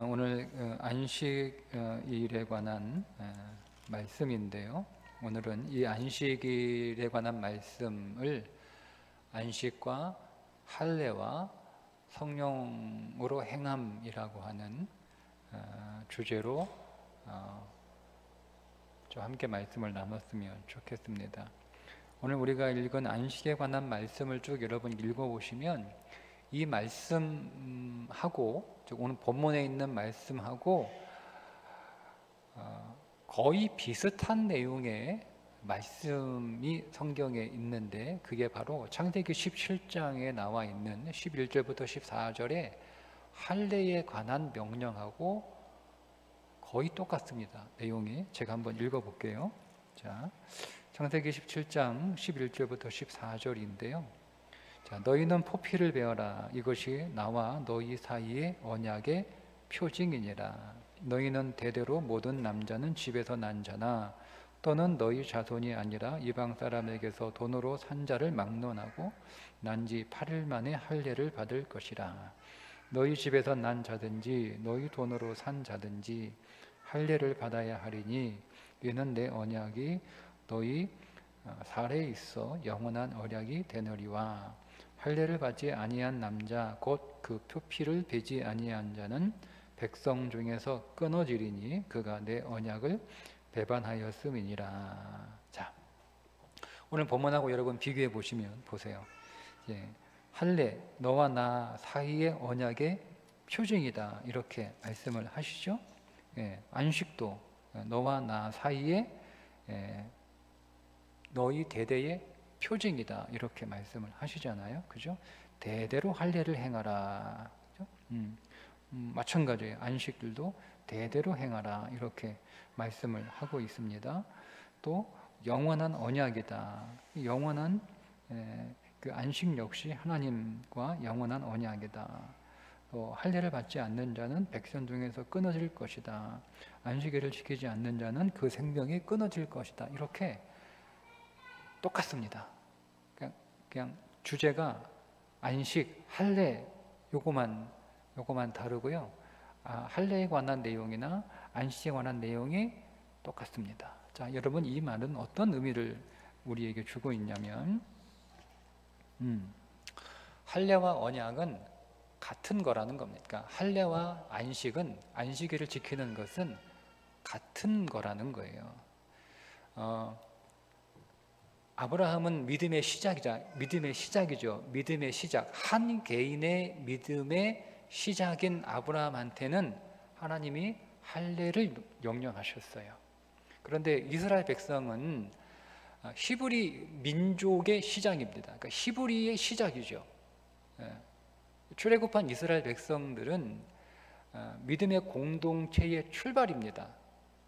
오늘 안식일에 관한 말씀인데요. 오늘은 이 안식일에 관한 말씀을 안식과 할례와 성령으로 행함이라고 하는 주제로 좀 함께 말씀을 나눴으면 좋겠습니다. 오늘 우리가 읽은 안식에 관한 말씀을 쭉 여러분 읽어보시면 이 말씀하고, 즉 오늘 본문에 있는 말씀하고 거의 비슷한 내용의 말씀이 성경에 있는데, 그게 바로 창세기 17장에 나와 있는 11절부터 14절에 할례에 관한 명령하고 거의 똑같습니다. 내용이. 제가 한번 읽어볼게요. 자, 창세기 17장 11절부터 14절인데요. 자, 너희는 포피를 베어라. 이것이 나와 너희 사이의 언약의 표징이니라. 너희는 대대로 모든 남자는 집에서 난 자나 또는 너희 자손이 아니라 이방 사람에게서 돈으로 산 자를 막론하고 난 지 8일 만에 할례를 받을 것이라. 너희 집에서 난 자든지 너희 돈으로 산 자든지 할례를 받아야 하리니 이는 내 언약이 너희 살에 있어 영원한 언약이 되느리와. 할례를 받지 아니한 남자 곧 그 표피를 베지 아니한 자는 백성 중에서 끊어지리니 그가 내 언약을 배반하였음이니라. 자, 오늘 본문하고 여러분 비교해 보시면 보세요. 할례, 너와 나 사이의 언약의 표징이다, 이렇게 말씀을 하시죠. 안식도 너와 나 사이의 너희 대대의 표징이다, 이렇게 말씀을 하시잖아요. 그죠? 대대로 할례를 행하라. 그죠? 마찬가지예요. 안식들도 대대로 행하라, 이렇게 말씀을 하고 있습니다. 또 영원한 언약이다. 영원한 그 안식 역시 하나님과 영원한 언약이다. 또 할례를 받지 않는 자는 백성 중에서 끊어질 것이다. 안식일을 지키지 않는 자는 그 생명이 끊어질 것이다. 이렇게 똑같습니다. 그냥 주제가 안식, 할례 요거만 다르고요. 할례에 관한 내용이나 안식에 관한 내용이 똑같습니다. 자, 여러분, 이 말은 어떤 의미를 우리에게 주고 있냐면, 할례와 언약은 같은 거라는 겁니다. 그러니까 할례와 안식은, 안식일을 지키는 것은 같은 거라는 거예요. 아브라함은 믿음의 시작이죠. 믿음의 시작. 한 개인의 믿음의 시작인 아브라함한테는 하나님이 할례를 명령하셨어요. 그런데 이스라엘 백성은 히브리 민족의 시작입니다. 그러니까 히브리의 시작이죠. 출애굽한 이스라엘 백성들은 믿음의 공동체의 출발입니다.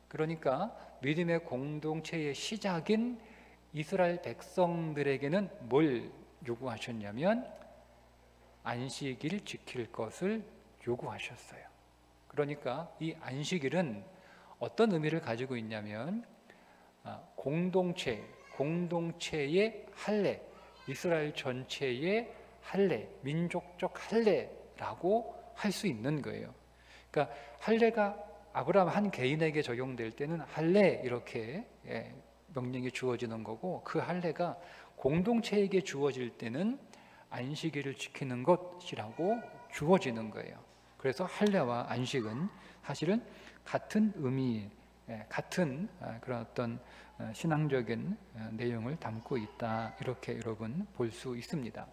그러니까 믿음의 공동체의 시작인 이스라엘 백성들에게는 뭘 요구하셨냐면 안식일을 지킬 것을 요구하셨어요. 그러니까 이 안식일은 어떤 의미를 가지고 있냐면 공동체의 할례, 이스라엘 전체의 할례, 민족적 할례라고 할 수 있는 거예요. 그러니까 할례가 아브라함 한 개인에게 적용될 때는 할례, 이렇게 명령이 주어지는 거고, 그 할례가 공동체에게 주어질 때는 안식일을 지키는 것이라고 주어지는 거예요. 그래서 할례와 안식은 사실은 같은 의미, 같은 그런 어떤 신앙적인 내용을 담고 있다, 이렇게 여러분 볼 수 있습니다.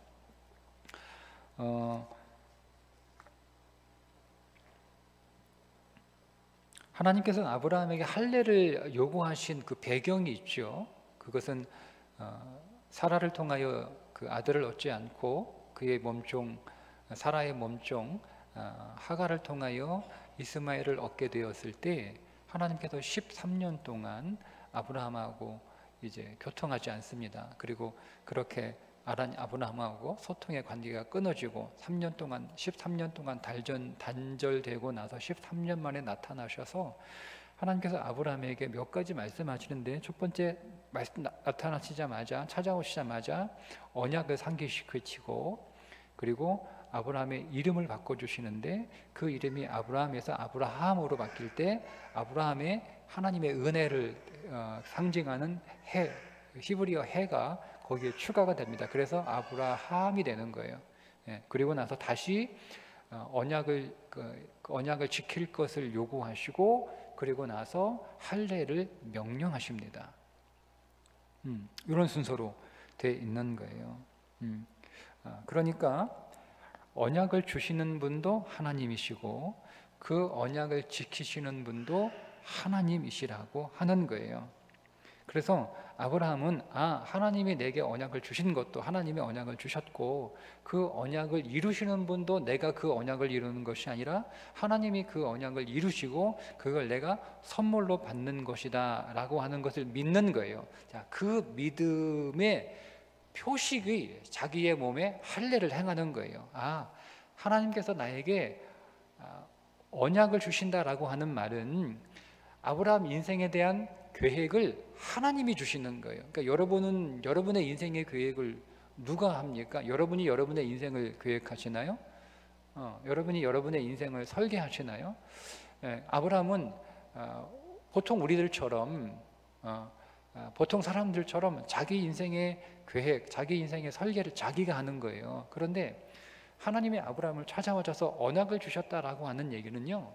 하나님께서는 아브라함에게 할례를 요구하신 그 배경이 있죠. 그것은 사라를 통하여 그 아들을 얻지 않고 그의 몸종, 사라의 몸종 하갈을 통하여 이스마엘을 얻게 되었을 때 하나님께서 13년 동안 아브라함하고 이제 교통하지 않습니다. 그리고 그렇게 아브라함하고 소통의 관계가 끊어지고 13년 동안 단절되고 나서 13년 만에 나타나셔서 하나님께서 아브라함에게 몇 가지 말씀하시는데, 첫 번째 말씀 찾아오시자마자 언약을 상기시키시고, 그리고 아브라함의 이름을 바꿔주시는데 그 이름이 아브라함에서 아브라함으로 바뀔 때 아브라함의 하나님의 은혜를 상징하는 해, 히브리어 해가 거기에 추가가 됩니다. 그래서 아브라함이 되는 거예요. 예, 그리고 나서 다시 언약을 지킬 것을 요구하시고 그리고 나서 할례를 명령하십니다. 이런 순서로 돼 있는 거예요. 그러니까 언약을 주시는 분도 하나님이시고 그 언약을 지키시는 분도 하나님이시라고 하는 거예요. 그래서 아브라함은 하나님이 내게 언약을 주신 것도 하나님이 언약을 주셨고 그 언약을 이루시는 분도 내가 그 언약을 이루는 것이 아니라 하나님이 그 언약을 이루시고 그걸 내가 선물로 받는 것이다 라고 하는 것을 믿는 거예요. 자, 그 믿음의 표식이 자기의 몸에 할례를 행하는 거예요. 하나님께서 나에게 언약을 주신다라고 하는 말은 아브라함 인생에 대한 계획을 하나님이 주시는 거예요. 그러니까 여러분은 여러분의 인생의 계획을 누가 합니까? 여러분이 여러분의 인생을 계획하시나요? 여러분이 여러분의 인생을 설계하시나요? 아브라함은 보통 우리들처럼 보통 사람들처럼 자기 인생의 계획, 자기 인생의 설계를 자기가 하는 거예요. 그런데 하나님이 아브라함을 찾아와셔서 언약을 주셨다라고 하는 얘기는요,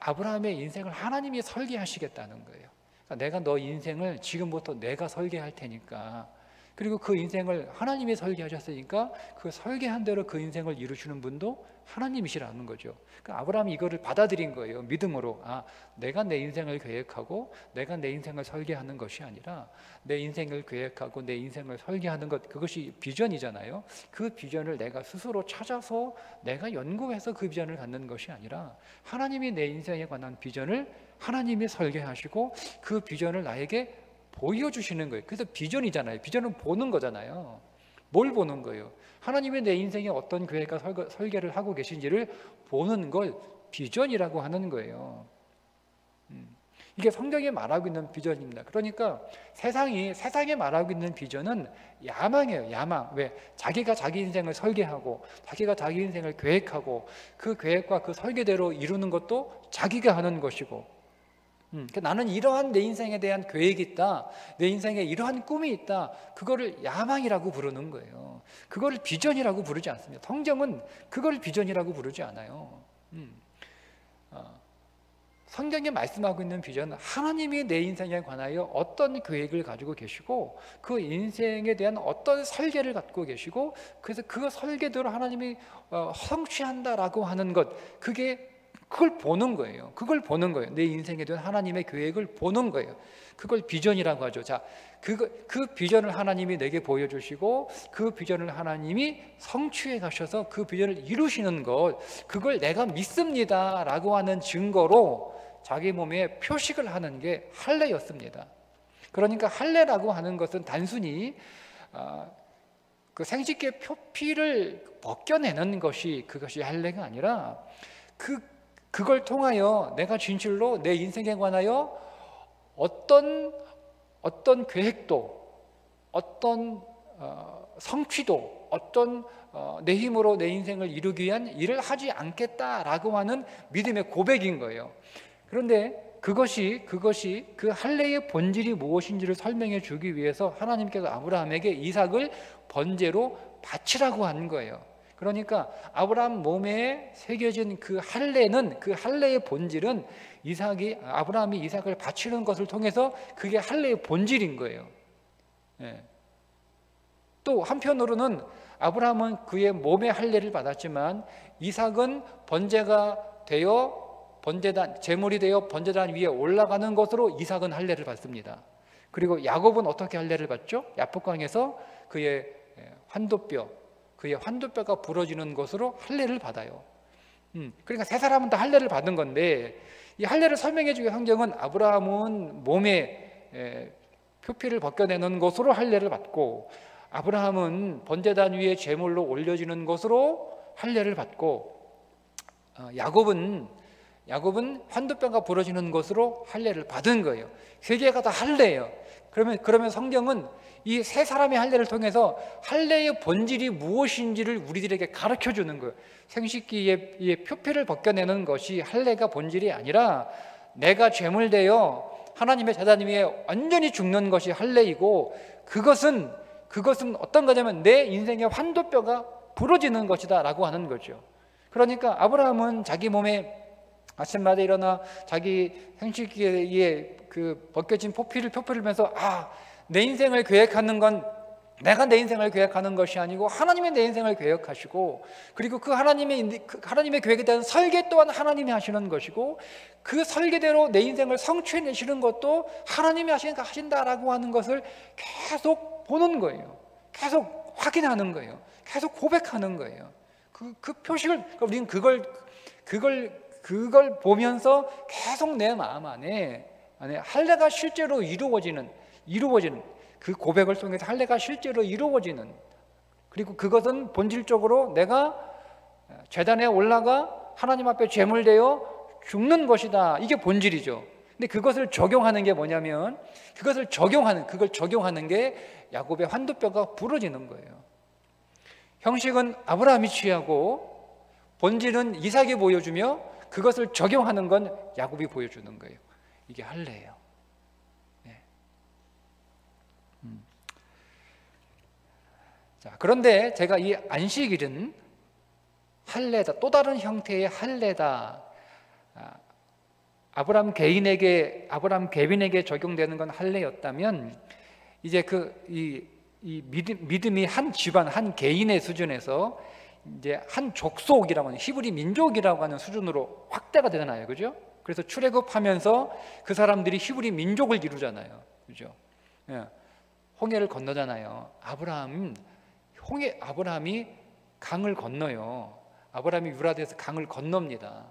아브라함의 인생을 하나님이 설계하시겠다는 거예요. 그러니까 내가 너 인생을 지금부터 내가 설계할 테니까, 그리고 그 인생을 하나님이 설계하셨으니까 그 설계한 대로 그 인생을 이루시는 분도 하나님이시라는 거죠. 그러니까 아브라함이 이거를 받아들인 거예요. 믿음으로. 내가 내 인생을 계획하고 내가 내 인생을 설계하는 것이 아니라 내 인생을 계획하고 내 인생을 설계하는 것, 그것이 비전이잖아요. 그 비전을 내가 스스로 찾아서 내가 연구해서 그 비전을 갖는 것이 아니라 하나님이 내 인생에 관한 비전을 하나님이 설계하시고 그 비전을 나에게 보여주시는 거예요. 그래서 비전이잖아요. 비전은 보는 거잖아요. 뭘 보는 거예요? 하나님이 내 인생에 어떤 계획과 설계를 하고 계신지를 보는 걸 비전이라고 하는 거예요. 이게 성경이 말하고 있는 비전입니다. 그러니까 세상에 말하고 있는 비전은 야망이에요. 야망. 왜? 자기가 자기 인생을 설계하고 자기가 자기 인생을 계획하고 그 계획과 그 설계대로 이루는 것도 자기가 하는 것이고, 그러니까 나는 이러한 내 인생에 대한 계획이 있다, 내 인생에 이러한 꿈이 있다, 그거를 야망이라고 부르는 거예요. 그거를 비전이라고 부르지 않습니다. 성경은 그걸 비전이라고 부르지 않아요. 성경이 말씀하고 있는 비전은 하나님이 내 인생에 관하여 어떤 계획을 가지고 계시고 그 인생에 대한 어떤 설계를 갖고 계시고 그래서 그 설계대로 하나님이 성취한다라고 하는 것, 그걸 보는 거예요. 그걸 보는 거예요. 내 인생에 대한 하나님의 계획을 보는 거예요. 그걸 비전이라고 하죠. 자, 그 비전을 하나님이 내게 보여주시고 그 비전을 하나님이 성취해 가셔서 그 비전을 이루시는 것, 그걸 내가 믿습니다 라고 하는 증거로 자기 몸에 표식을 하는 게 할례였습니다. 그러니까 할례라고 하는 것은 단순히 그 생식기의 표피를 벗겨내는 그것이 할례가 아니라 그걸 통하여 내가 진실로 내 인생에 관하여 어떤 계획도, 어떤 성취도, 어떤 내 힘으로 내 인생을 이루기 위한 일을 하지 않겠다라고 하는 믿음의 고백인 거예요. 그런데 그것이 그 할례의 본질이 무엇인지를 설명해 주기 위해서 하나님께서 아브라함에게 이삭을 번제로 바치라고 한 거예요. 그러니까 아브라함 몸에 새겨진 그 할례의 본질은 아브라함이 이삭을 바치는 것을 통해서 그게 할례의 본질인 거예요. 또 한편으로는 아브라함은 그의 몸의 할례를 받았지만 이삭은 번제가 되어 제물이 되어 번제단 위에 올라가는 것으로 이삭은 할례를 받습니다. 그리고 야곱은 어떻게 할례를 받죠? 야복강에서 그의 환도뼈가 부러지는 것으로 할례를 받아요. 그러니까 세 사람은 다 할례를 받은 건데 이 할례를 설명해 주기 성경은 아브라함은 몸에 표피를 벗겨내는 것으로 할례를 받고 아브라함은 번제단 위에 제물로 올려지는 것으로 할례를 받고 야곱은 야곱은 환도뼈가 부러지는 것으로 할례를 받은 거예요. 세계가 다 할례예요. 그러면 성경은 이 세 사람의 할례를 통해서 할례의 본질이 무엇인지를 우리들에게 가르쳐 주는 거예요. 생식기의 표피를 벗겨내는 것이 할례가 본질이 아니라 내가 죄물되어 하나님의 제단 위에 완전히 죽는 것이 할례이고, 그것은 어떤 거냐면 내 인생의 환도뼈가 부러지는 것이다 라고 하는 거죠. 그러니까 아브라함은 자기 몸에 아침마다 일어나 자기 생식기에 그 벗겨진 표피를 보면서 내 인생을 계획하는 건 내가 내 인생을 계획하는 것이 아니고 하나님의 내 인생을 계획하시고, 그리고 그 하나님의 계획에 대한 설계 또한 하나님이 하시는 것이고, 그 설계대로 내 인생을 성취해내시는 것도 하나님이 하신다라고 하는 것을 계속 보는 거예요. 계속 확인하는 거예요. 계속 고백하는 거예요. 그 표식을, 우리는 그걸 보면서 계속 내 마음 안에 할례가 실제로 이루어지는 그 고백을 통해서 할례가 실제로 이루어지는, 그리고 그것은 본질적으로 내가 제단에 올라가 하나님 앞에 제물되어 죽는 것이다. 이게 본질이죠. 근데 그것을 적용하는 게 뭐냐면 그걸 적용하는 게 야곱의 환도뼈가 부러지는 거예요. 형식은 아브라함이 취하고 본질은 이삭이 보여주며 그것을 적용하는 건 야곱이 보여주는 거예요. 이게 할례예요. 자, 그런데 제가 이 안식일은 할례다, 또 다른 형태의 할례다, 아브라함 개인에게 적용되는 건 할례였다면, 이제 이 믿음이 한 집안, 한 개인의 수준에서 이제 한 족속이라고 하는, 히브리 민족이라고 하는 수준으로 확대가 되잖아요, 그죠? 그래서 출애굽하면서 그 사람들이 히브리 민족을 이루잖아요, 그죠? 홍해를 건너잖아요. 아브라함이 강을 건너요. 아브라함이 유라대에서 강을 건넙니다.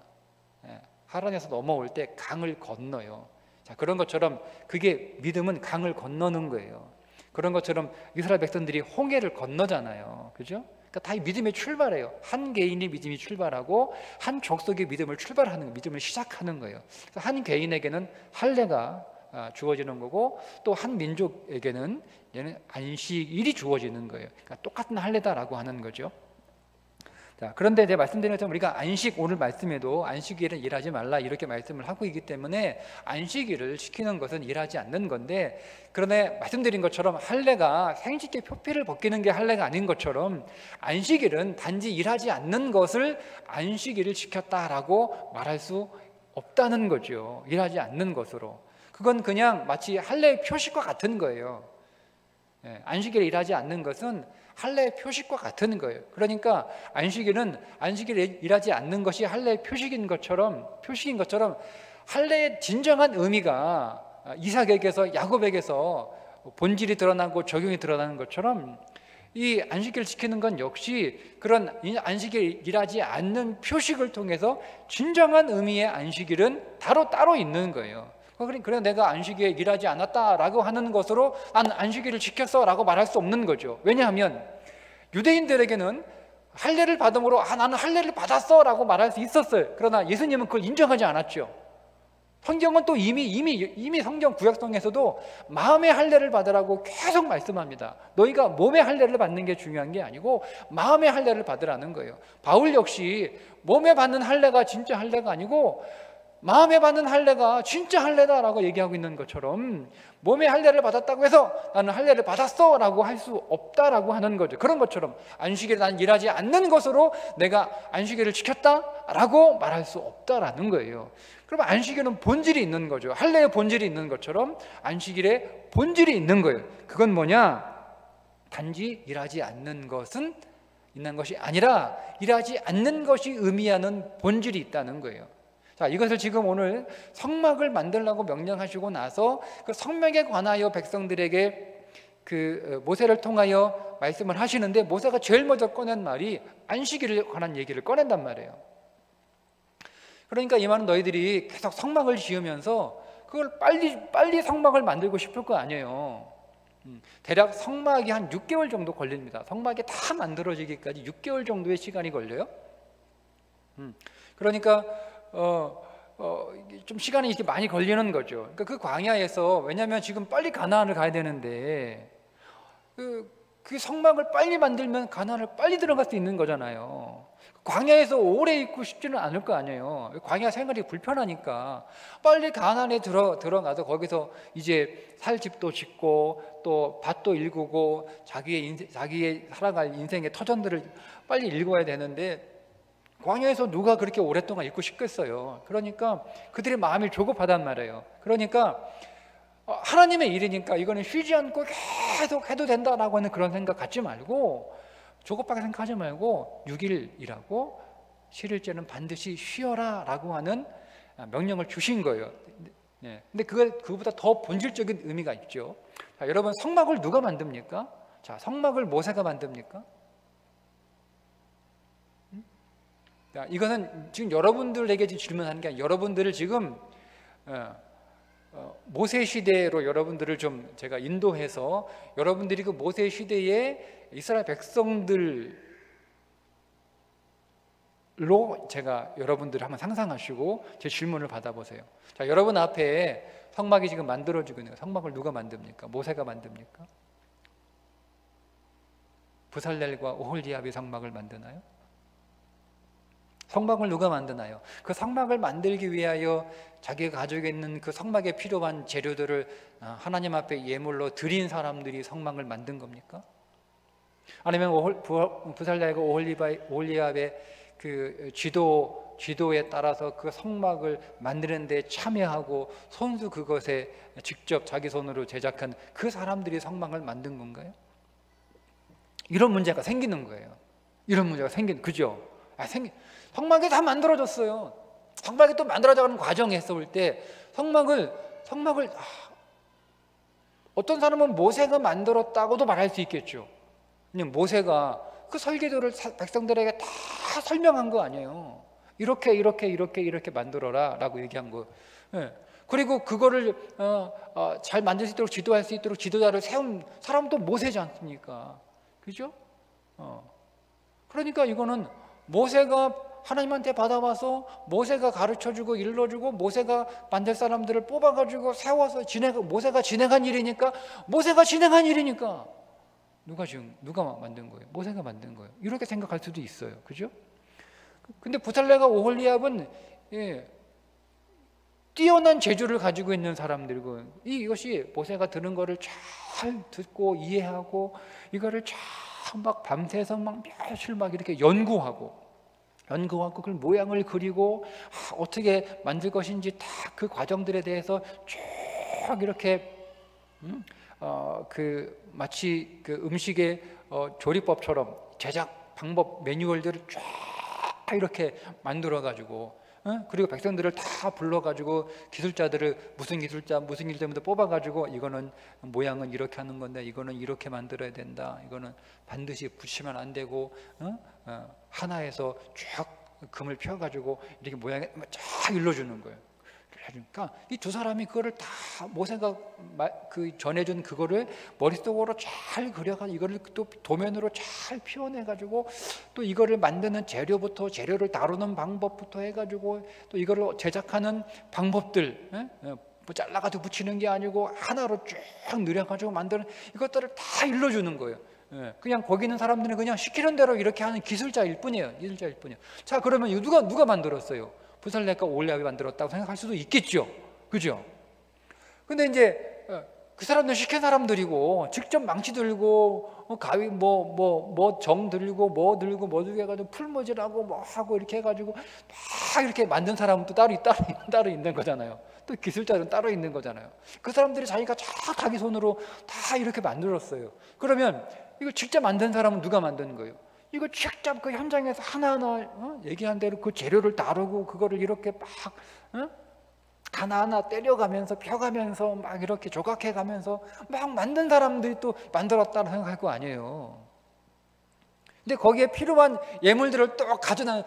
하란에서 넘어올 때 강을 건너요. 자, 그런 것처럼 그게 믿음은 강을 건너는 거예요. 그런 것처럼 이스라엘 백성들이 홍해를 건너잖아요, 그죠? 그러니까 다 믿음의 출발이에요. 한 개인의 믿음이 출발하고 한 족속의 믿음을 시작하는 거예요. 그래서 한 개인에게는 할례가 주어지는 거고, 또 한 민족에게는 얘는 안식일이 주어지는 거예요. 그러니까 똑같은 할례다라고 하는 거죠. 자, 그런데 제가 말씀드린 것처럼 우리가 오늘 말씀에도 안식일은 일하지 말라 이렇게 말씀을 하고 있기 때문에 안식일을 지키는 것은 일하지 않는 건데, 그런데 말씀드린 것처럼 할례가 생식기 표피를 벗기는 게 할례가 아닌 것처럼 안식일은 단지 일하지 않는 것을 안식일을 지켰다라고 말할 수 없다는 거죠. 일하지 않는 것으로. 그건 그냥 마치 할례의 표식과 같은 거예요. 안식일에 일하지 않는 것은 할례의 표식과 같은 거예요. 그러니까 안식일에 일하지 않는 것이 할례의 표식인 것처럼 할례의 진정한 의미가 이삭에게서 야곱에게서 본질이 드러나고 적용이 드러나는 것처럼 이 안식일을 지키는 건 역시 그런 안식일에 일하지 않는 표식을 통해서 진정한 의미의 안식일은 따로 있는 거예요. 그래서 내가 안식일에 일하지 않았다라고 하는 것으로 나는 안식일을 지켰어 라고 말할 수 없는 거죠. 왜냐하면 유대인들에게는 할례를 받음으로 나는 할례를 받았어 라고 말할 수 있었어요. 그러나 예수님은 그걸 인정하지 않았죠. 성경은 또 이미 성경 구약성에서도 마음의 할례를 받으라고 계속 말씀합니다. 너희가 몸의 할례를 받는 게 중요한 게 아니고 마음의 할례를 받으라는 거예요. 바울 역시 몸에 받는 할례가 진짜 할례가 아니고 마음에 받는 할례가 진짜 할례다라고 얘기하고 있는 것처럼 몸에 할례를 받았다고 해서 나는 할례를 받았어 라고 할 수 없다라고 하는 거죠. 그런 것처럼 안식일에 난 일하지 않는 것으로 내가 안식일을 지켰다라고 말할 수 없다라는 거예요. 그럼 안식일은 본질이 있는 거죠. 할례의 본질이 있는 것처럼 안식일에 본질이 있는 거예요. 그건 뭐냐? 단지 일하지 않는 것은 있는 것이 아니라 일하지 않는 것이 의미하는 본질이 있다는 거예요. 자, 이것을 지금 오늘 성막을 만들라고 명령하시고 나서 그 성막에 관하여 백성들에게 그 모세를 통하여 말씀을 하시는데, 모세가 제일 먼저 꺼낸 말이 안식일에 관한 얘기를 꺼낸단 말이에요. 그러니까 이 말은 너희들이 계속 성막을 지으면서 그걸 빨리 성막을 만들고 싶을 거 아니에요. 대략 성막이 한 6개월 정도 걸립니다. 성막이 다 만들어지기까지 6개월 정도의 시간이 걸려요. 그러니까 이게 좀 시간이 이렇게 많이 걸리는 거죠. 그러니까 그 광야에서, 왜냐하면 지금 빨리 가나안을 가야 되는데 그 성막을 빨리 만들면 가나안을 빨리 들어갈 수 있는 거잖아요. 광야에서 오래 있고 싶지는 않을 거 아니에요. 광야 생활이 불편하니까 빨리 가나안에 들어가서 거기서 이제 살 집도 짓고 또 밭도 일구고 자기의 살아갈 인생의 터전들을 빨리 일궈야 되는데, 광야에서 누가 그렇게 오랫동안 있고 싶겠어요. 그러니까 그들의 마음이 조급하단 말이에요. 그러니까 하나님의 일이니까 이거는 쉬지 않고 계속 해도 된다라고 하는 그런 생각 갖지 말고, 조급하게 생각하지 말고 6일 일하고 7일째는 반드시 쉬어라 라고 하는 명령을 주신 거예요. 근데 그거보다 더 본질적인 의미가 있죠. 자, 여러분, 성막을 누가 만듭니까? 자, 성막을 모세가 만듭니까? 자, 이것은 지금 여러분들에게 질문하는 게 아니라 여러분들을 지금 모세 시대로 여러분들을 좀 제가 인도해서, 여러분들이 그 모세 시대에 이스라엘 백성들로 제가 여러분들을 한번 상상하시고 제 질문을 받아보세요. 자, 여러분 앞에 성막이 지금 만들어지고 있는 거예요. 성막을 누가 만듭니까? 모세가 만듭니까? 부살렐과 오홀리압이 성막을 만드나요? 성막을 누가 만드나요? 그 성막을 만들기 위하여 자기가 가지고 있는 그 성막에 필요한 재료들을 하나님 앞에 예물로 드린 사람들이 성막을 만든 겁니까? 아니면 부살렐과 오홀리압의 그 지도에 따라서 그 성막을 만드는 데 참여하고 손수 그것에 직접 자기 손으로 제작한 그 사람들이 성막을 만든 건가요? 이런 문제가 생기는 거예요. 이런 문제가 그죠? 성막이 다 만들어졌어요. 성막이 또 만들어져가는 과정에서 볼 때 성막을 어떤 사람은 모세가 만들었다고도 말할 수 있겠죠. 그냥 모세가 그 설계도를 백성들에게 다 설명한 거 아니에요. 이렇게 만들어라 라고 얘기한 거. 그리고 그거를 잘 만들 수 있도록 지도할 수 있도록 지도자를 세운 사람도 모세지 않습니까? 그죠? 그러니까 이거는 모세가 하나님한테 받아와서 모세가 가르쳐주고 일러주고 모세가 만들 사람들을 뽑아가지고 세워서 모세가 진행한 일이니까 누가 만든 거예요? 모세가 만든 거예요. 이렇게 생각할 수도 있어요. 그죠? 근데 부살렐과 오홀리압은 뛰어난 재주를 가지고 있는 사람들이고, 이것이 모세가 들은 거를 잘 듣고 이해하고 이거를 막 밤새서 막 며칠 막 이렇게 연구하고 그걸 모양을 그리고 어떻게 만들 것인지 다 그 과정들에 대해서 쭉 이렇게 마치 그 음식의 조리법처럼 제작 방법 매뉴얼들을 쫙 이렇게 만들어 가지고, 그리고 백성들을 다 불러 가지고 기술자들을 무슨 기술자부터 뽑아 가지고 이거는 모양은 이렇게 하는 건데 이거는 이렇게 만들어야 된다, 이거는 반드시 붙이면 안 되고 하나에서 쭉 금을 펴 가지고 이렇게 모양에 쫙 일러주는 거예요. 그러니까 이 두 사람이 그거를 다 모세가 전해준 그거를 머릿속으로 잘 그려가지고 이거를 또 도면으로 잘 표현해가지고 또 이거를 만드는 재료를 다루는 방법부터 해가지고 또 이거를 제작하는 방법들, 뭐 잘라가지고 붙이는 게 아니고 하나로 쭉 늘여가지고 만드는 이것들을 다 일러주는 거예요. 그냥 거기 있는 사람들은 그냥 시키는 대로 이렇게 하는 기술자일 뿐이에요. 자, 그러면 이거 누가 만들었어요? 부살렐과 오홀리압이 만들었다고 생각할 수도 있겠죠. 그죠? 근데 이제 그 사람들 시킨 사람들이고 직접 망치 들고 가위 정 들고 뭐 들고 해가지고 풀모질하고 뭐 하고 이렇게 해가지고 막 이렇게 만든 사람은 또 따로 있는 거잖아요. 또 기술자는 따로 있는 거잖아요. 그 사람들이 자기가 자기 손으로 다 이렇게 만들었어요. 그러면 이거 직접 만든 사람은 누가 만든 거예요? 이거 직접 그 현장에서 하나하나 얘기한 대로 그 재료를 다루고 그거를 이렇게 막 하나하나 때려가면서 펴가면서 막 이렇게 조각해가면서 막 만든 사람들이 또 만들었다고 생각할 거 아니에요. 근데 거기에 필요한 예물들을 또 가져나,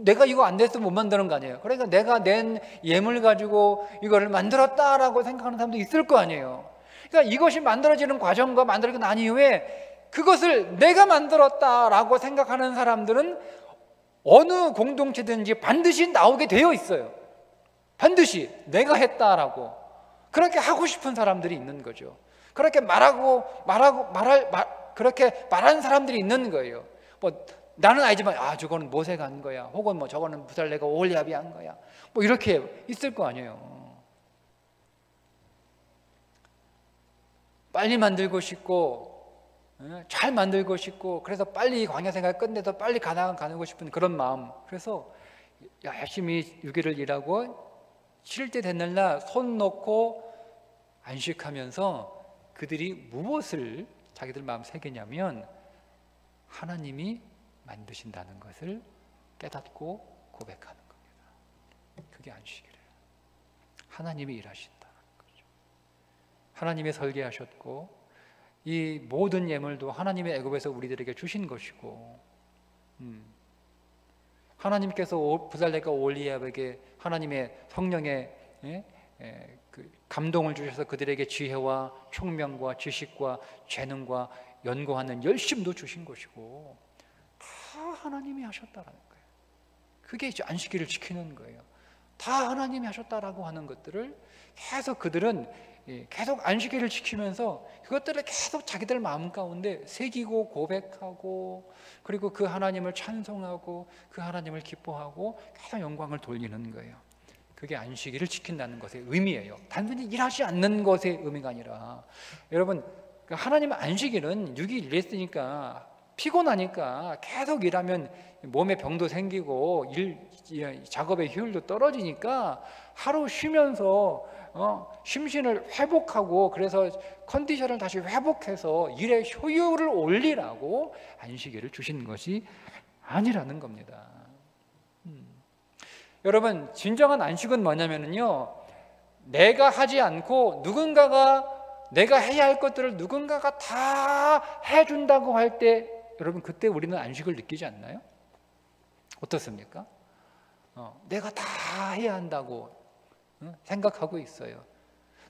내가 이거 안 됐으면 못 만드는 거 아니에요. 그러니까 내가 낸 예물 가지고 이거를 만들었다라고 생각하는 사람도 있을 거 아니에요. 그러니까 이것이 만들어지는 과정과 만들어지고 난 이후에 그것을 내가 만들었다라고 생각하는 사람들은 어느 공동체든지 반드시 나오게 되어 있어요. 반드시 내가 했다라고 그렇게 하고 싶은 사람들이 있는 거죠. 그렇게 그렇게 말하는 사람들이 있는 거예요. 뭐 나는 알지만 저거는 모세가 한 거야, 혹은 뭐 저거는 부살레가 올리압이 한 거야, 뭐 이렇게 있을 거 아니에요. 빨리 만들고 싶고 잘 만들고 싶고, 그래서 빨리 광야 생활 끝내서 빨리 가나안 가고 싶은 그런 마음. 그래서 열심히 6일을 일하고 쉴 때 됐는 날 손 놓고 안식하면서 그들이 무엇을 자기들 마음 새기냐면 하나님이 만드신다는 것을 깨닫고 고백하는 겁니다. 그게 안식이래요. 하나님이 일하신다는 거죠. 하나님이 설계하셨고 이 모든 예물도 하나님의 애굽에서 우리들에게 주신 것이고, 하나님께서 부살레가 올리압에게 하나님의 성령의 그 감동을 주셔서 그들에게 지혜와 총명과 지식과 재능과 연구하는 열심도 주신 것이고, 다 하나님이 하셨다라는 거예요. 그게 이제 안식일을 지키는 거예요. 다 하나님이 하셨다라고 하는 것들을 계속 그들은 계속 안식일을 지키면서 그것들을 계속 자기들 마음 가운데 새기고 고백하고, 그리고 그 하나님을 찬송하고 그 하나님을 기뻐하고 계속 영광을 돌리는 거예요. 그게 안식일을 지킨다는 것의 의미예요. 단순히 일하지 않는 것의 의미가 아니라, 여러분 하나님의 안식일은 6일 일했으니까 피곤하니까 계속 일하면 몸에 병도 생기고 작업의 효율도 떨어지니까 하루 쉬면서 심신을 회복하고, 그래서 컨디션을 다시 회복해서 일의 효율을 올리라고 안식일을 주신 것이 아니라는 겁니다. 여러분 진정한 안식은 뭐냐면요, 내가 하지 않고 내가 해야 할 것들을 누군가가 다 해준다고 할 때, 여러분 그때 우리는 안식을 느끼지 않나요? 어떻습니까? 내가 다 해야 한다고 생각하고 있어요.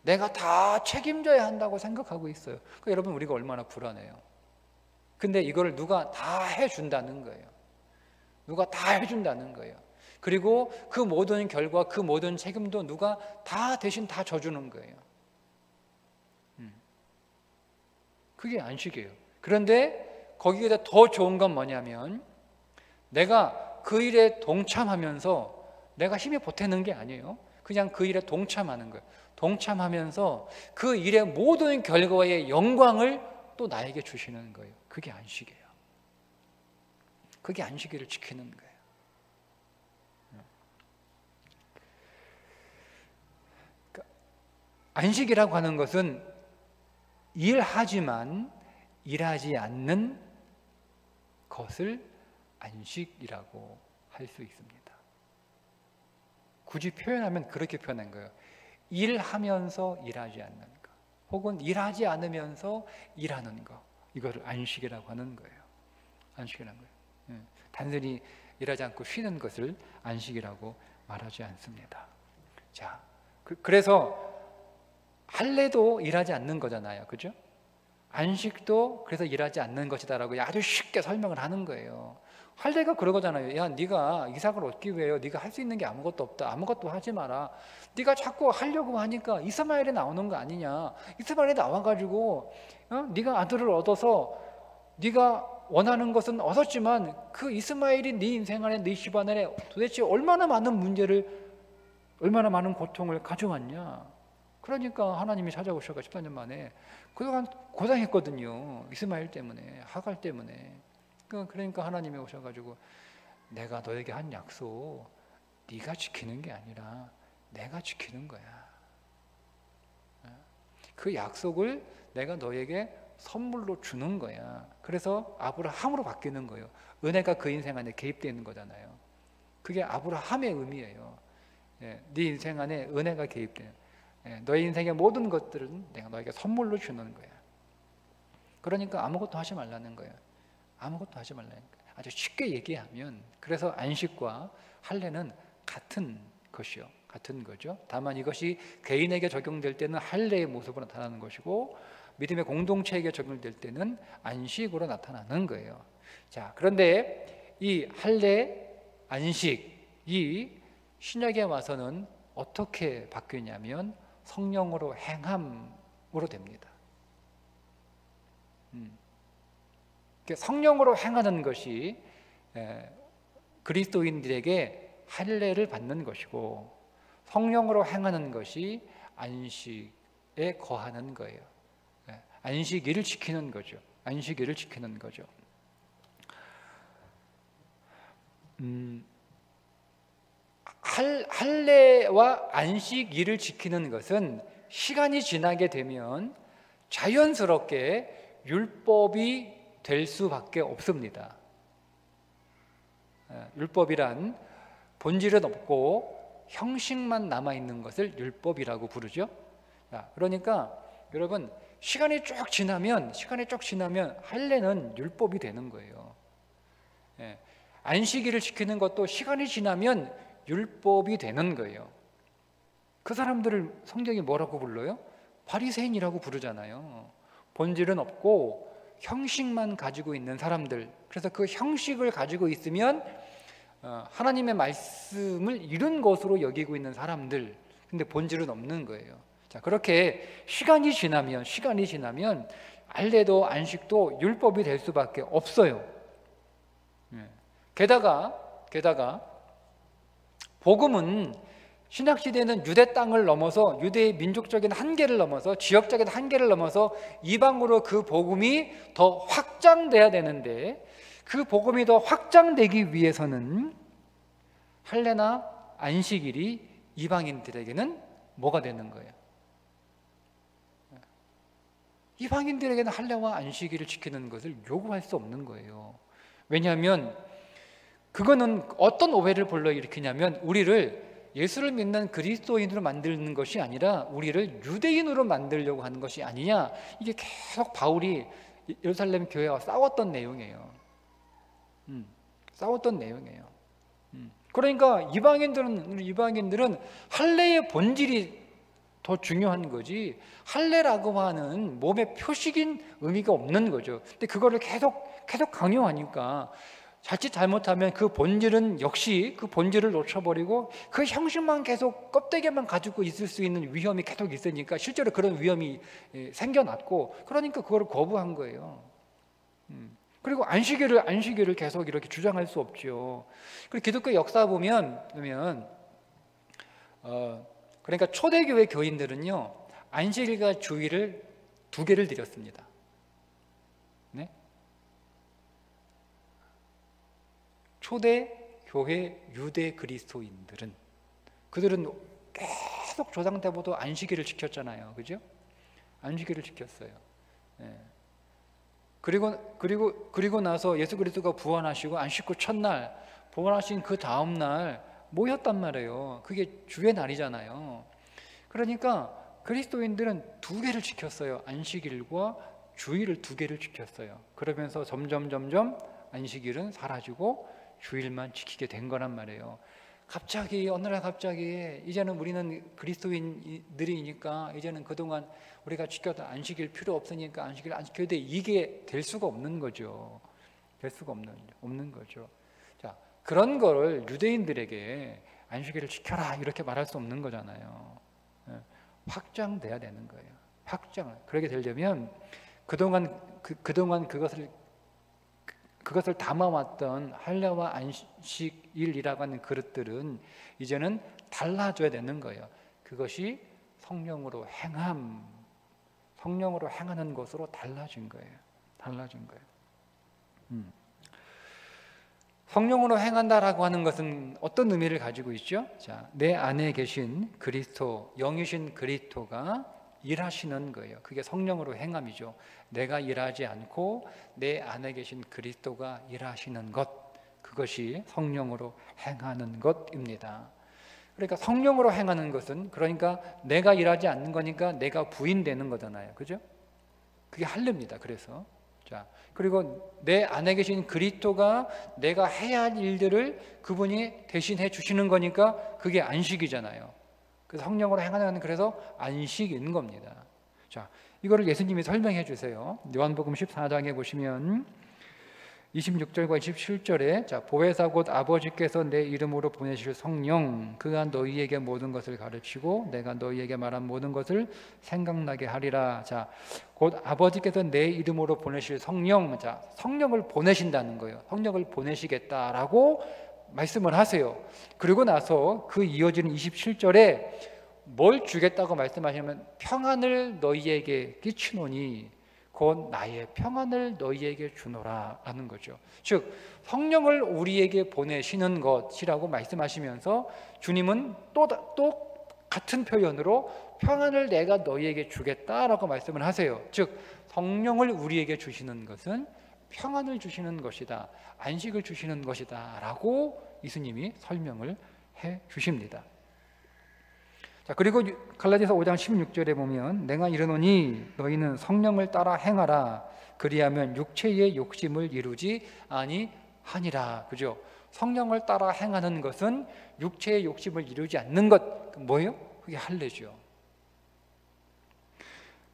내가 다 책임져야 한다고 생각하고 있어요. 그러니까 여러분 우리가 얼마나 불안해요. 근데 이걸 누가 다 해준다는 거예요. 누가 다 해준다는 거예요. 그리고 그 모든 결과, 그 모든 책임도 누가 다 대신 다 져주는 거예요. 그게 안식이에요. 그런데 거기에 더 좋은 건 뭐냐면, 내가 그 일에 동참하면서 내가 힘이 보태는 게 아니에요. 그냥 그 일에 동참하는 거예요. 동참하면서 그 일의 모든 결과의 영광을 또 나에게 주시는 거예요. 그게 안식이에요. 그게 안식일을 지키는 거예요. 안식이라고 하는 것은 일하지만 일하지 않는 것을 안식이라고 할 수 있습니다. 굳이 표현하면 그렇게 표현한 거예요. 일하면서 일하지 않는 것, 혹은 일하지 않으면서 일하는 것, 이거를 안식이라고 하는 거예요. 안식이라는 거예요. 단순히 일하지 않고 쉬는 것을 안식이라고 말하지 않습니다. 자, 그래서 할례도 일하지 않는 거잖아요. 그죠? 안식도 그래서 일하지 않는 것이다라고 아주 쉽게 설명을 하는 거예요. 할례가 그러잖아요. 야, 네가 이삭을 얻기 위해 네가 할 수 있는 게 아무것도 없다. 아무것도 하지 마라. 네가 자꾸 하려고 하니까 이스마엘이 나오는 거 아니냐. 이스마엘이 나와가지고 네가 아들을 얻어서 네가 원하는 것은 얻었지만 그 이스마엘이 네 인생 안에, 네 집안에 도대체 얼마나 많은 문제를, 얼마나 많은 고통을 가져왔냐. 그러니까 하나님이 찾아오셔가 14년 만에 그동안 고생했거든요. 이스마엘 때문에, 하갈 때문에. 그러니까 하나님이 오셔가지고 내가 너에게 한 약속 네가 지키는 게 아니라 내가 지키는 거야. 그 약속을 내가 너에게 선물로 주는 거야. 그래서 아브라함으로 바뀌는 거예요. 은혜가 그 인생 안에 개입되는 거잖아요. 그게 아브라함의 의미예요. 네 인생 안에 은혜가 개입돼요. 너의 인생의 모든 것들은 내가 너에게 선물로 주는 거야. 그러니까 아무것도 하지 말라는 거예요. 아무것도 하지 말라는 거예요. 아주 쉽게 얘기하면, 그래서 안식과 할례는 같은 것이요, 같은 거죠. 다만 이것이 개인에게 적용될 때는 할례의 모습으로 나타나는 것이고, 믿음의 공동체에게 적용될 때는 안식으로 나타나는 거예요. 자, 그런데 이 할례, 안식이 신약에 와서는 어떻게 바뀌냐면 성령으로 행함으로 됩니다. 성령으로 행하는 것이 그리스도인들에게 할례를 받는 것이고, 성령으로 행하는 것이 안식에 거하는 거예요. 안식일을 지키는 거죠. 안식일을 지키는 거죠. 할례와 안식일을 지키는 것은 시간이 지나게 되면 자연스럽게 율법이 될 수밖에 없습니다. 율법이란 본질은 없고 형식만 남아있는 것을 율법이라고 부르죠. 그러니까 여러분, 시간이 쭉 지나면 할례는 율법이 되는 거예요. 안식일을 지키는 것도 시간이 지나면 율법이 되는 거예요. 그 사람들을 성경이 뭐라고 불러요? 바리새인이라고 부르잖아요. 본질은 없고 형식만 가지고 있는 사람들. 그래서 그 형식을 가지고 있으면 하나님의 말씀을 이룬 것으로 여기고 있는 사람들. 근데 본질은 없는 거예요. 자, 그렇게 시간이 지나면 할례도 안식도 율법이 될 수밖에 없어요. 게다가 복음은 신약시대에는 유대 땅을 넘어서, 유대의 민족적인 한계를 넘어서, 지역적인 한계를 넘어서 이방으로 그 복음이 더 확장돼야 되는데, 그 복음이 더 확장되기 위해서는 할례나 안식일이 이방인들에게는 뭐가 되는 거예요? 이방인들에게는 할례와 안식일을 지키는 것을 요구할 수 없는 거예요. 왜냐하면 그거는 어떤 오해를 불러일으키냐면, 우리를 예수를 믿는 그리스도인으로 만드는 것이 아니라 우리를 유대인으로 만들려고 하는 것이 아니냐. 이게 계속 바울이 예루살렘 교회와 싸웠던 내용이에요. 싸웠던 내용이에요. 그러니까 이방인들은 할례의 본질이 더 중요한 거지, 할례라고 하는 몸의 표식인 의미가 없는 거죠. 근데 그거를 계속 강요하니까 자칫 잘못하면 그 본질은 역시 그 본질을 놓쳐버리고 그 형식만 계속 껍데기만 가지고 있을 수 있는 위험이 계속 있으니까 실제로 그런 위험이 생겨났고, 그러니까 그걸 거부한 거예요. 그리고 안식일을 계속 이렇게 주장할 수 없죠. 그리고 기독교 역사 보면 그러니까 초대교회 교인들은요, 안식일과 주일을 2개를 드렸습니다. 네? 초대교회 유대 그리스도인들은, 그들은 계속 조상 때부터 안식일을 지켰잖아요. 그죠? 안식일을 지켰어요. 네. 그리고 나서 예수 그리스도가 부활하시고 안식구 첫날, 부활하신 그 다음 날 모였단 말이에요. 그게 주의 날이잖아요. 그러니까 그리스도인들은 2개를 지켰어요. 안식일과 주일을 2개를 지켰어요. 그러면서 점점 안식일은 사라지고 주일만 지키게 된 거란 말이에요. 어느 날 갑자기 이제는 우리는 그리스도인들이니까 이제는 그동안 우리가 지켰던 안식일 필요 없으니까 안식일 안 지켜야 돼, 이게 될 수가 없는 거죠. 될 수가 없는 거죠. 자, 그런 거를 유대인들에게 안식일을 지켜라 이렇게 말할 수 없는 거잖아요. 확장돼야 되는 거예요. 그렇게 되려면 그동안 그것을 담아왔던 할례와 안식일이라고 하는 그릇들은 이제는 달라져야 되는 거예요. 그것이 성령으로 행하는 것으로 달라진 거예요. 성령으로 행한다라고 하는 것은 어떤 의미를 가지고 있죠? 자, 내 안에 계신 그리스도, 영이신 그리스도가 일하시는 거예요. 그게 성령으로 행함이죠. 내가 일하지 않고 내 안에 계신 그리스도가 일하시는 것, 그것이 성령으로 행하는 것입니다. 그러니까 성령으로 행하는 것은, 그러니까 내가 일하지 않는 거니까 내가 부인되는 거잖아요. 그죠? 그게 할례입니다. 그래서 자, 그리고 내 안에 계신 그리스도가 내가 해야 할 일들을 그분이 대신해 주시는 거니까 그게 안식이잖아요. 그래서 성령으로 행하는, 그래서 안식인 겁니다. 자, 이거를 예수님이 설명해 주세요. 요한복음 14장에 보시면 26절과 27절에 자, 보혜사 곧 아버지께서 내 이름으로 보내실 성령 그가 너희에게 모든 것을 가르치고 내가 너희에게 말한 모든 것을 생각나게 하리라. 자, 곧 아버지께서 내 이름으로 보내실 성령, 자, 성령을 보내신다는 거예요. 성령을 보내시겠다라고 말씀을 하세요. 그리고 나서 그 이어지는 27절에 뭘 주겠다고 말씀하시면 평안을 너희에게 끼치노니 곧 나의 평안을 너희에게 주노라 하는 거죠. 즉 성령을 우리에게 보내시는 것이라고 말씀하시면서 주님은 또 같은 표현으로 평안을 내가 너희에게 주겠다라고 말씀을 하세요. 즉 성령을 우리에게 주시는 것은 평안을 주시는 것이다, 안식을 주시는 것이다 라고 예수님이 설명을 해 주십니다. 자, 그리고 갈라디아서 5장 16절에 보면 내가 이르노니 너희는 성령을 따라 행하라 그리하면 육체의 욕심을 이루지 아니하니라. 그죠? 성령을 따라 행하는 것은 육체의 욕심을 이루지 않는 것 뭐예요? 그게 할례죠.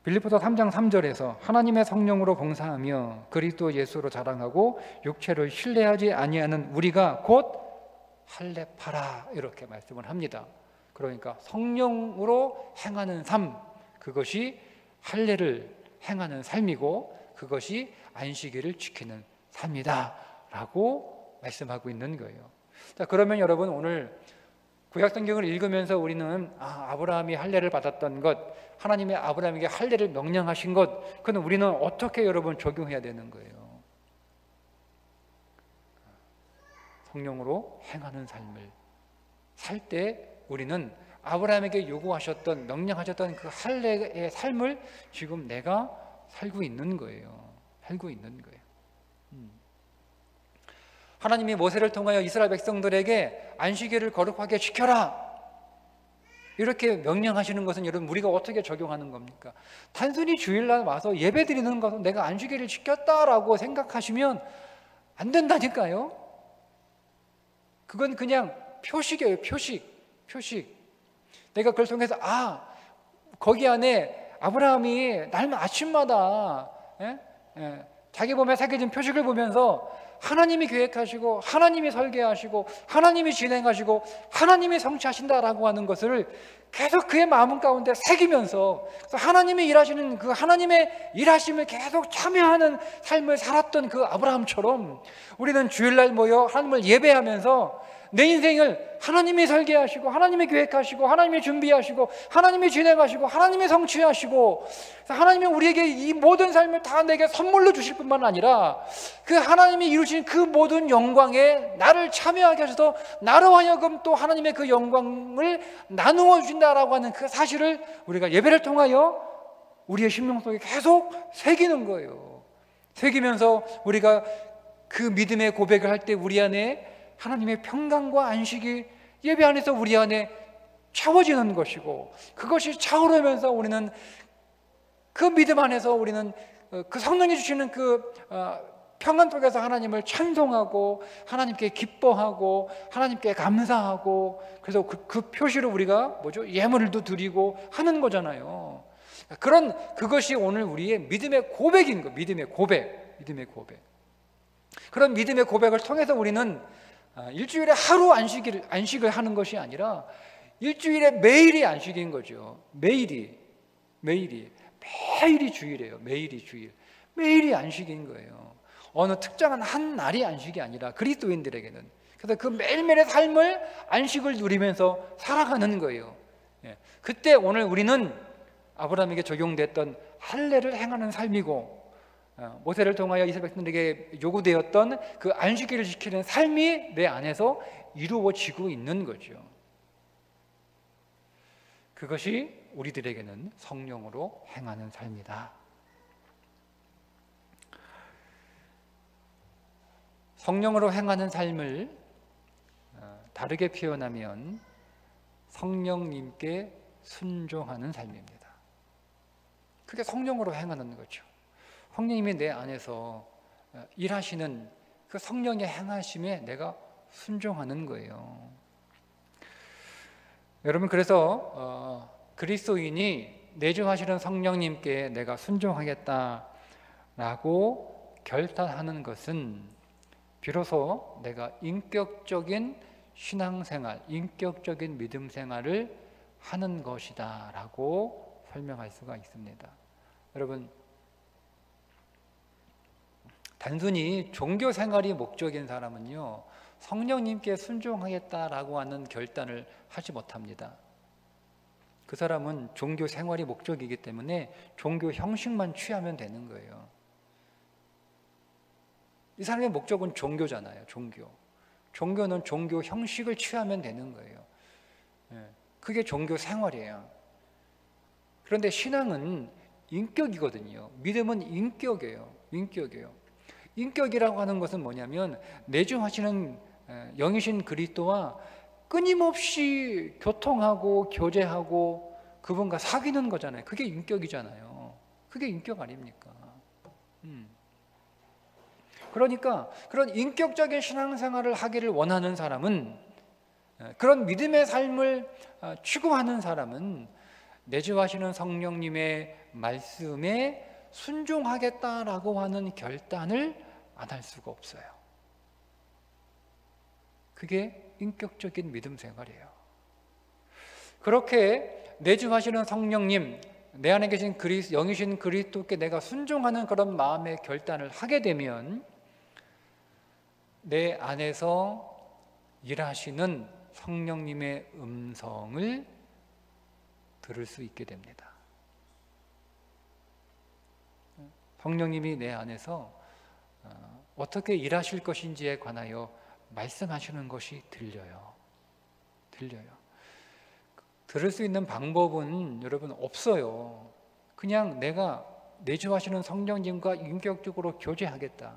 빌립보서 3장 3절에서 하나님의 성령으로 봉사하며 그리스도 예수로 자랑하고 육체를 신뢰하지 아니하는 우리가 곧 할례파라 이렇게 말씀을 합니다. 그러니까 성령으로 행하는 삶, 그것이 할례를 행하는 삶이고 그것이 안식일을 지키는 삶이다 라고 말씀하고 있는 거예요. 자, 그러면 여러분 오늘 구약성경을 읽으면서 우리는 아브라함이 할례를 받았던 것, 하나님의 아브라함에게 할례를 명령하신 것, 그건 우리는 어떻게 여러분 적용해야 되는 거예요? 성령으로 행하는 삶을 살 때 우리는 아브라함에게 요구하셨던, 명령하셨던 그 할례의 삶을 지금 내가 살고 있는 거예요. 살고 있는 거예요. 하나님이 모세를 통하여 이스라엘 백성들에게 안식일을 거룩하게 지켜라 이렇게 명령하시는 것은 여러분 우리가 어떻게 적용하는 겁니까? 단순히 주일날 와서 예배 드리는 것은 내가 안식일을 지켰다라고 생각하시면 안 된다니까요. 그건 그냥 표식이에요. 표식. 내가 그걸 통해서 거기 안에 아브라함이 날마다 아침마다 자기 몸에 새겨진 표식을 보면서 하나님이 계획하시고 하나님이 설계하시고 하나님이 진행하시고 하나님이 성취하신다라고 하는 것을 계속 그의 마음 가운데 새기면서 하나님이 일하시는 그 하나님의 일하심을 계속 참여하는 삶을 살았던 그 아브라함처럼 우리는 주일날 모여 하나님을 예배하면서 내 인생을 하나님이 설계하시고 하나님이 계획하시고 하나님이 준비하시고 하나님이 진행하시고 하나님이 성취하시고 하나님이 우리에게 이 모든 삶을 다 내게 선물로 주실 뿐만 아니라 그 하나님이 이루신 그 모든 영광에 나를 참여하게 하셔서 나로 하여금 또 하나님의 그 영광을 나누어 주신다라고 하는 그 사실을 우리가 예배를 통하여 우리의 심령 속에 계속 새기는 거예요. 새기면서 우리가 그 믿음의 고백을 할 때 우리 안에 하나님의 평강과 안식이 예배 안에서 우리 안에 채워지는 것이고 그것이 차오르면서 우리는 그 믿음 안에서 우리는 그 성령이 주시는 그 평안 속에서 하나님을 찬송하고 하나님께 기뻐하고 하나님께 감사하고 그래서 그 표시로 우리가 예물도 드리고 하는 거잖아요. 그것이 오늘 우리의 믿음의 고백인 거. 믿음의 고백. 그런 믿음의 고백을 통해서 우리는 일주일에 하루 안식을 하는 것이 아니라 일주일에 매일이 안식인 거죠. 매일이 주일이에요. 매일이 안식인 거예요. 어느 특정한 한 날이 안식이 아니라 그리스도인들에게는. 그래서 그 매일매일의 삶을 안식을 누리면서 살아가는 거예요. 그때 오늘 우리는 아브라함에게 적용됐던 할례를 행하는 삶이고 모세를 통하여 이스라엘 백성들에게 요구되었던 그 안식일을 지키는 삶이 내 안에서 이루어지고 있는 거죠. 그것이 우리들에게는 성령으로 행하는 삶이다. 성령으로 행하는 삶을 다르게 표현하면 성령님께 순종하는 삶입니다. 그게 성령으로 행하는 거죠. 성령님이 내 안에서 일하시는 그 성령의 행하심에 내가 순종하는 거예요. 여러분 그래서 그리스도인이 내주하시는 성령님께 내가 순종하겠다라고 결단하는 것은 비로소 내가 인격적인 신앙생활, 인격적인 믿음 생활을 하는 것이다 라고 설명할 수가 있습니다. 여러분, 단순히 종교 생활이 목적인 사람은요, 성령님께 순종하겠다라고 하는 결단을 하지 못합니다. 그 사람은 종교 생활이 목적이기 때문에 종교 형식만 취하면 되는 거예요. 이 사람의 목적은 종교잖아요. 종교는 종교 형식을 취하면 되는 거예요. 그게 종교 생활이에요. 그런데 신앙은 인격이거든요. 믿음은 인격이에요. 인격이라고 하는 것은 뭐냐면 내주하시는 영이신 그리스도와 끊임없이 교통하고 교제하고 그분과 사귀는 거잖아요. 그게 인격이잖아요. 그게 인격 아닙니까? 그러니까 그런 인격적인 신앙생활을 하기를 원하는 사람은, 그런 믿음의 삶을 추구하는 사람은 내주하시는 성령님의 말씀에 순종하겠다라고 하는 결단을 안 할 수가 없어요. 그게 인격적인 믿음 생활이에요. 그렇게 내주하시는 성령님, 내 안에 계신 영이신 그리스도께 내가 순종하는 그런 마음의 결단을 하게 되면 내 안에서 일하시는 성령님의 음성을 들을 수 있게 됩니다. 성령님이 내 안에서 어떻게 일하실 것인지에 관하여 말씀하시는 것이 들려요. 들을 수 있는 방법은 여러분 없어요. 그냥 내가 내주하시는 성령님과 인격적으로 교제하겠다.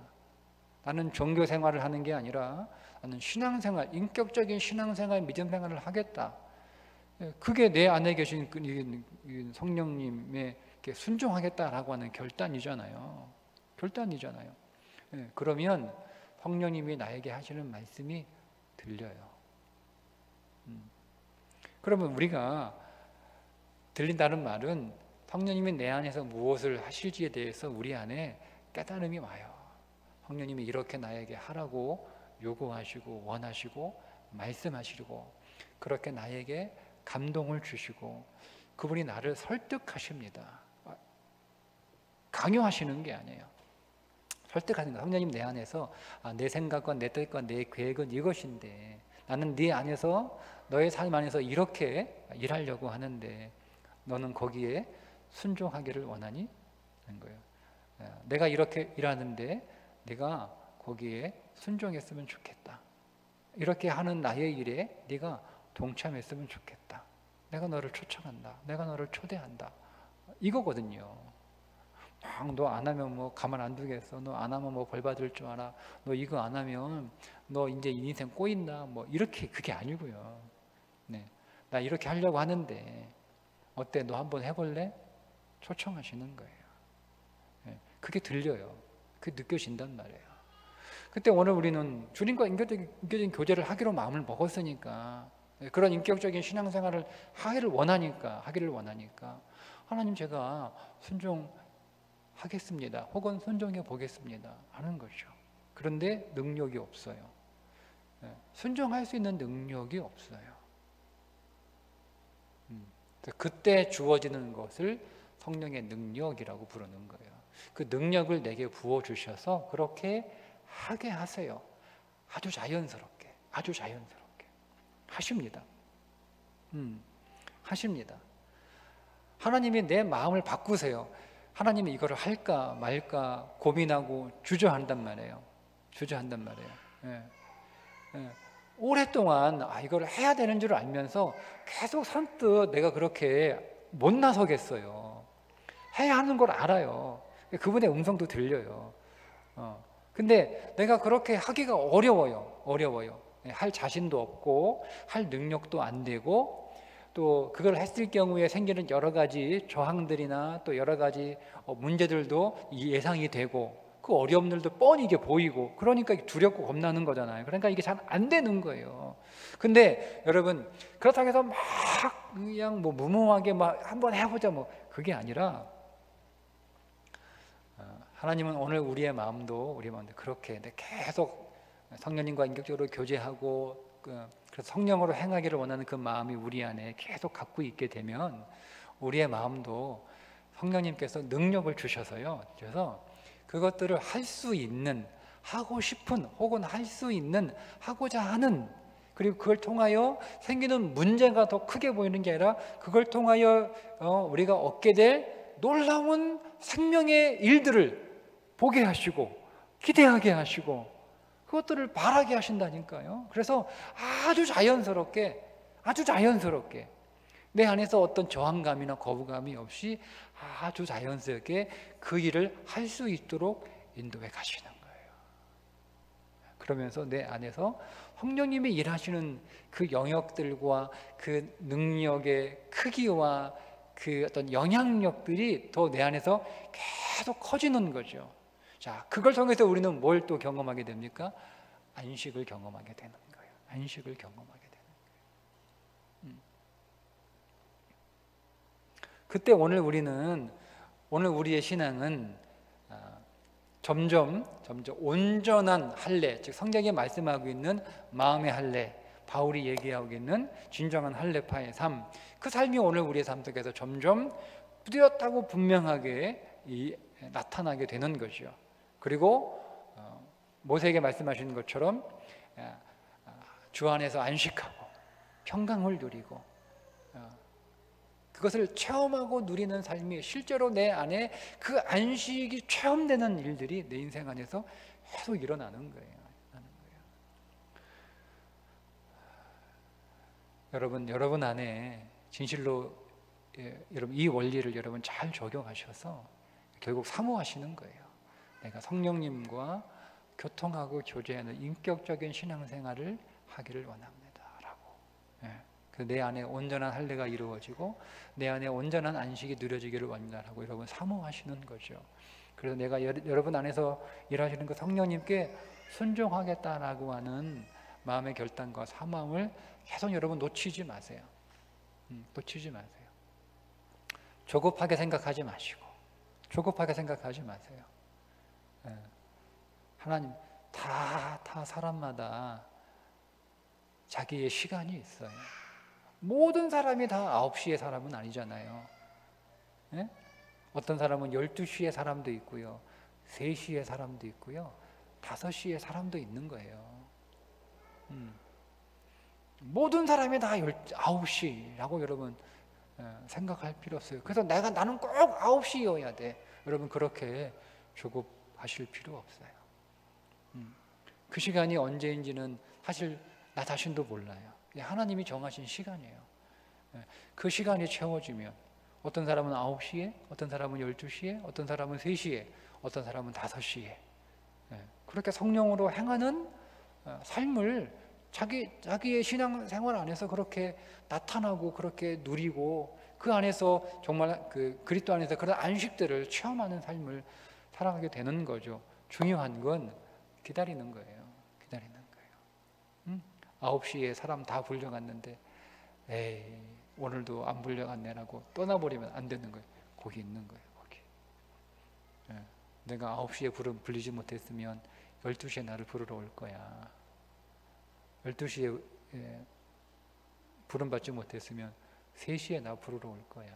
나는 종교 생활을 하는 게 아니라 나는 신앙생활, 인격적인 신앙생활, 믿음생활을 하겠다. 그게 내 안에 계신 성령님의 순종하겠다라고 하는 결단이잖아요. 그러면 성령님이 나에게 하시는 말씀이 들려요. 그러면 우리가 들린다는 말은 성령님이 내 안에서 무엇을 하실지에 대해서 우리 안에 깨달음이 와요. 성령님이 이렇게 나에게 하라고 요구하시고 원하시고 말씀하시고 그렇게 나에게 감동을 주시고 그분이 나를 설득하십니다. 강요하시는 게 아니에요. 설득하는 거예요. 성령님 내 안에서 내 생각과 내 뜻과 내 계획은 이것인데 나는 네 안에서 너의 삶 안에서 이렇게 일하려고 하는데 너는 거기에 순종하기를 원하니? 하는 거예요. 내가 이렇게 일하는데 네가 거기에 순종했으면 좋겠다. 이렇게 하는 나의 일에 네가 동참했으면 좋겠다. 내가 너를 초청한다. 내가 너를 초대한다. 이거거든요. 너 안 하면 뭐 가만 안 두겠어. 너 안 하면 뭐 벌 받을 줄 알아. 너 이거 안 하면 너 이제 인생 꼬인다. 뭐 이렇게 그게 아니고요. 네, 나 이렇게 하려고 하는데 어때? 너 한번 해볼래? 초청하시는 거예요. 네, 그게 들려요. 그게 느껴진단 말이에요. 그때 오늘 우리는 주님과 인격적인 교제를 하기로 마음을 먹었으니까 그런 인격적인 신앙생활을 하기를 원하니까 하나님 제가 순종하겠습니다. 혹은 순종해 보겠습니다. 하는 거죠. 그런데 능력이 없어요. 순종할 수 있는 능력이 없어요. 그때 주어지는 것을 성령의 능력이라고 부르는 거예요. 그 능력을 내게 부어주셔서 그렇게 하게 하세요. 아주 자연스럽게 하십니다. 하십니다. 하나님이 내 마음을 바꾸세요. 하나님이 이거를 할까 말까 고민하고 주저한단 말이에요. 오랫동안 이걸 해야 되는 줄 알면서 계속 선뜻 내가 그렇게 못 나서겠어요. 해야 하는 걸 알아요. 그분의 음성도 들려요. 근데 내가 그렇게 하기가 어려워요. 할 자신도 없고 할 능력도 안 되고 또 그걸 했을 경우에 생기는 여러 가지 저항들이나 또 여러 가지 문제들도 예상이 되고 그 어려움들도 뻔히 이게 보이고 그러니까 두렵고 겁나는 거잖아요. 그러니까 이게 잘 안 되는 거예요. 근데 여러분 그렇다고 해서 막 그냥 뭐 무모하게 막 한번 해보자 뭐 그게 아니라 하나님은 오늘 우리의 마음도 그렇게 계속 성령님과 인격적으로 교제하고 그래서 성령으로 행하기를 원하는 그 마음이 우리 안에 계속 갖고 있게 되면 우리의 마음도 성령님께서 능력을 주셔서요. 그래서 그것들을 할 수 있는, 하고 싶은, 혹은 할 수 있는, 하고자 하는, 그리고 그걸 통하여 생기는 문제가 더 크게 보이는 게 아니라 그걸 통하여 우리가 얻게 될 놀라운 생명의 일들을 보게 하시고 기대하게 하시고 그것들을 바라게 하신다니까요. 그래서 아주 자연스럽게 내 안에서 어떤 저항감이나 거부감이 없이 아주 자연스럽게 그 일을 할 수 있도록 인도해 가시는 거예요. 그러면서 내 안에서 성령님이 일하시는 그 영역들과 그 능력의 크기와 그 어떤 영향력들이 더 내 안에서 계속 커지는 거죠. 자, 그걸 통해서 우리는 뭘 또 경험하게 됩니까? 안식을 경험하게 되는 거예요. 안식을 경험하게 되는 거예요. 그때 오늘 우리의 신앙은 점점 온전한 할례, 즉 성경이 말씀하고 있는 마음의 할례, 바울이 얘기하고 있는 진정한 할례파의 삶, 그 삶이 오늘 우리의 삶 속에서 점점 뚜렷하고 분명하게 나타나게 되는 것이요. 그리고 모세에게 말씀하신 것처럼 주 안에서 안식하고 평강을 누리고 그것을 체험하고 누리는 삶이 실제로 내 안에 그 안식이 체험되는 일들이 내 인생 안에서 계속 일어나는 거예요. 여러분 안에 진실로 여러분 이 원리를 여러분 잘 적용하셔서 결국 사모하시는 거예요. 내가 성령님과 교통하고 교제하는 인격적인 신앙생활을 하기를 원합니다라고. 내 안에 온전한 할례가 이루어지고 내 안에 온전한 안식이 누려지기를 원한다라고 여러분 사모하시는 거죠. 그래서 내가 여러분 안에서 일하시는 그 성령님께 순종하겠다라고 하는 마음의 결단과 사모함을 계속 여러분 놓치지 마세요. 놓치지 마세요. 조급하게 생각하지 마시고 조급하게 생각하지 마세요. 하나님 다 사람마다 자기의 시간이 있어요. 모든 사람이 다 9시의 사람은 아니잖아요. 어떤 사람은 12시의 사람도 있고요, 3시의 사람도 있고요, 5시의 사람도 있는 거예요. 모든 사람이 다 9시라고 여러분 생각할 필요 없어요. 그래서 나는 꼭 9시여야 돼. 여러분 그렇게 조급하실 필요 없어요. 그 시간이 언제인지는 사실 나 자신도 몰라요. 하나님이 정하신 시간이에요. 그 시간이 채워지면 어떤 사람은 9시에, 어떤 사람은 12시에, 어떤 사람은 3시에, 어떤 사람은 5시에 그렇게 성령으로 행하는 삶을 자기의 신앙생활 안에서 그렇게 나타나고 그렇게 누리고 그 안에서 정말 그 그리스도 안에서 그런 안식들을 체험하는 삶을 살아가게 되는 거죠. 중요한 건 기다리는 거예요. 기다리는 거예요. 9시에 사람 다 불려갔는데 에이 오늘도 안 불려갔네라고 떠나버리면 안 되는 거예요. 거기 있는 거예요. 거기. 내가 9시에 불리지 못했으면 12시에 나를 부르러 올 거야. 12시에 부름받지 못했으면 3시에 나 부르러 올 거야.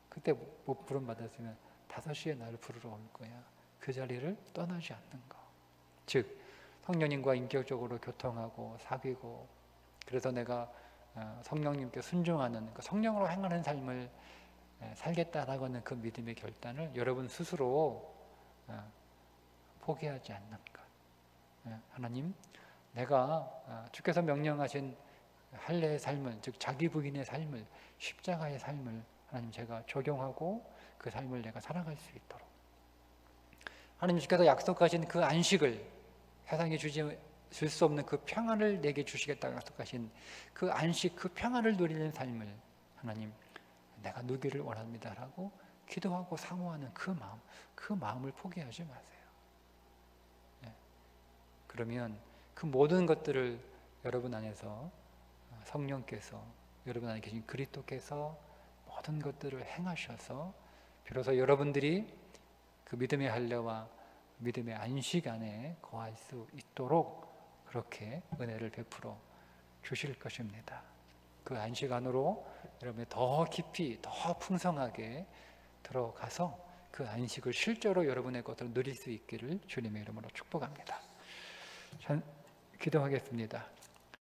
그때 못 부름받았으면 5시에 나를 부르러 올 거야. 그 자리를 떠나지 않는 거. 즉 성령님과 인격적으로 교통하고 사귀고 그래서 내가 성령님께 순종하는 그 성령으로 행하는 삶을 살겠다라고 하는 그 믿음의 결단을 여러분 스스로 포기하지 않는 것. 하나님 내가 주께서 명령하신 할례의 삶을 즉 자기 부인의 삶을 십자가의 삶을 하나님 제가 적용하고 그 삶을 내가 살아갈 수 있도록 하나님 주께서 약속하신 그 안식을 세상에 줄 수 없는 그 평안을 내게 주시겠다고 약속하신 그 안식 그 평안을 누리는 삶을 하나님 내가 누리기를 원합니다라고 기도하고 사모하는 그 마음을 포기하지 마세요. 그러면 그 모든 것들을 여러분 안에서 성령께서 여러분 안에 계신 그리스도께서 모든 것들을 행하셔서 비로소 여러분들이 그 믿음의 할례와 믿음의 안식 안에 거할 수 있도록 그렇게 은혜를 베풀어 주실 것입니다. 그 안식 안으로 여러분이 더 깊이 더 풍성하게 들어가서 그 안식을 실제로 여러분의 것으로 누릴 수 있기를 주님의 이름으로 축복합니다. 기도하겠습니다.